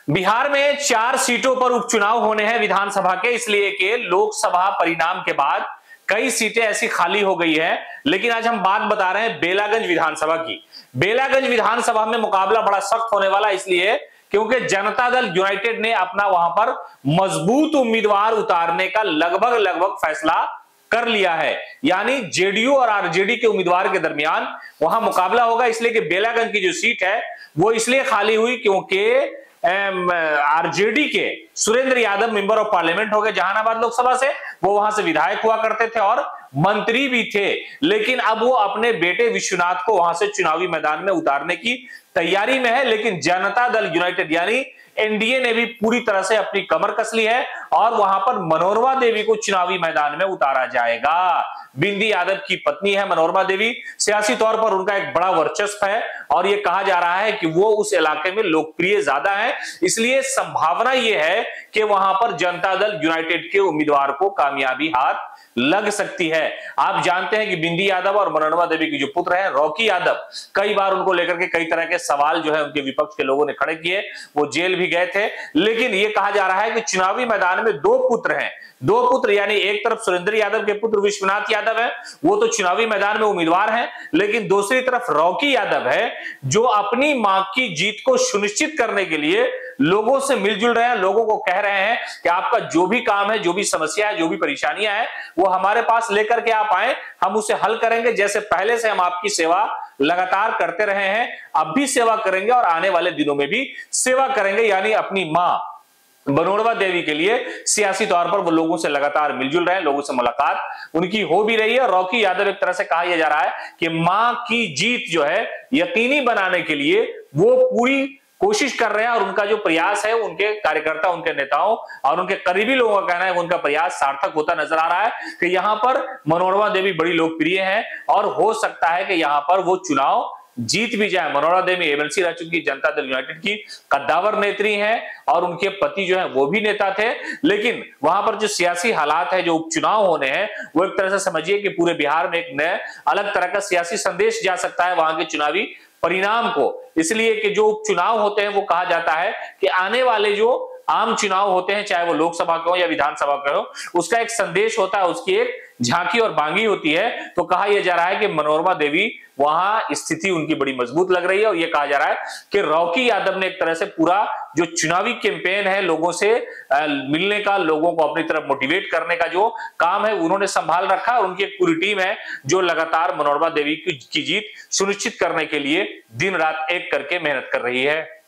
बिहार में 4 सीटों पर उपचुनाव होने हैं विधानसभा के, इसलिए कि लोकसभा परिणाम के बाद कई सीटें ऐसी खाली हो गई है। लेकिन आज हम बात बता रहे हैं बेलागंज विधानसभा की। बेलागंज विधानसभा में मुकाबला बड़ा सख्त होने वाला, इसलिए क्योंकि जनता दल यूनाइटेड ने अपना वहां पर मजबूत उम्मीदवार उतारने का लगभग लगभग फैसला कर लिया है। यानी जेडीयू और आरजेडी के उम्मीदवार के दरमियान वहां मुकाबला होगा। इसलिए कि बेलागंज की जो सीट है वो इसलिए खाली हुई क्योंकि आरजेडी के Surendra Yadav member of parliament हो गए जहानाबाद लोकसभा से। वो वहां से विधायक हुआ करते थे और मंत्री भी थे, लेकिन अब वो अपने बेटे विश्वनाथ को वहां से चुनावी मैदान में उतारने की तैयारी में है। लेकिन जनता दल यूनाइटेड यानी एनडीए ने भी पूरी तरह से अपनी कमर कस ली है और वहां पर मनोरमा देवी को चुनावी मैदान में उतारा जाएगा। बिंदी यादव की पत्नी है मनोरमा देवी, सियासी तौर पर उनका एक बड़ा वर्चस्व है और यह कहा जा रहा है कि वो उस इलाके में लोकप्रिय ज्यादा है। इसलिए संभावना यह है कि वहां पर जनता दल यूनाइटेड के उम्मीदवार को कामयाबी हाथ लग सकती है। आप जानते हैं कि बिंदी यादव और मनोरमा देवी की जो पुत्र है रॉकी यादव, कई बार उनको लेकर के कई तरह के सवाल जो है उनके विपक्ष के लोगों ने खड़े किए, वो जेल भी गए थे। लेकिन यह कहा जा रहा है कि चुनावी मैदान में दो पुत्र हैं, दो पुत्र यानी एक तरफ सुरेंद्र यादव के पुत्र विश्वनाथ यादव है, वो तो चुनावी मैदान में उम्मीदवार हैं, लेकिन दूसरी तरफ रॉकी यादव है जो अपनी मां की जीत को सुनिश्चित करने के लिए लोगों से मिलजुल रहे हैं, लोगों को कह रहे हैं कि आपका जो भी काम है, जो भी समस्या है, जो भी परेशानियां हैं, वो हमारे पास लेकर के आप आए, हम उसे हल करेंगे। जैसे पहले से हम आपकी सेवा लगातार करते रहे हैं, अब भी सेवा करेंगे और आने वाले दिनों में भी सेवा करेंगे। यानी अपनी मां मनोरमा देवी के लिए सियासी तौर पर वो लोगों से लगातार मिलजुल रहे हैं, लोगों से मुलाकात उनकी हो भी रही है। रॉकी यादव एक तरह से कहा यह जा रहा है कि मां की जीत जो है यकीनी बनाने के लिए वो पूरी कोशिश कर रहे हैं और उनका जो प्रयास है, उनके कार्यकर्ता, उनके नेताओं और उनके करीबी लोगों का कहना है उनका प्रयास सार्थक होता नजर आ रहा है कि यहां पर मनोरमा देवी बड़ी लोकप्रिय है और हो सकता है कि यहां पर वो चुनाव जीत भी जाए। मनोरमा देवी एमएलसी रह चुकी जनता दल यूनाइटेड की कद्दावर नेत्री हैं और उनके पति जो है वो भी नेता थे। लेकिन वहां पर जो सियासी हालात है, जो उपचुनाव होने हैं, वो एक तरह से समझिए कि पूरे बिहार में एक नए अलग तरह का सियासी संदेश जा सकता है वहां के चुनावी परिणाम को। इसलिए कि जो उपचुनाव होते हैं वो कहा जाता है कि आने वाले जो आम चुनाव होते हैं, चाहे वो लोकसभा के हो या विधानसभा के हो, उसका एक संदेश होता है, उसकी एक झांकी और बांगी होती है। तो कहा यह जा रहा है कि मनोरमा देवी वहां स्थिति उनकी बड़ी मजबूत लग रही है और यह कहा जा रहा है कि रॉकी यादव ने एक तरह से पूरा जो चुनावी कैंपेन है, लोगों से मिलने का, लोगों को अपनी तरफ मोटिवेट करने का जो काम है उन्होंने संभाल रखा और उनकी एक पूरी टीम है जो लगातार मनोरमा देवी की जीत सुनिश्चित करने के लिए दिन रात एक करके मेहनत कर रही है।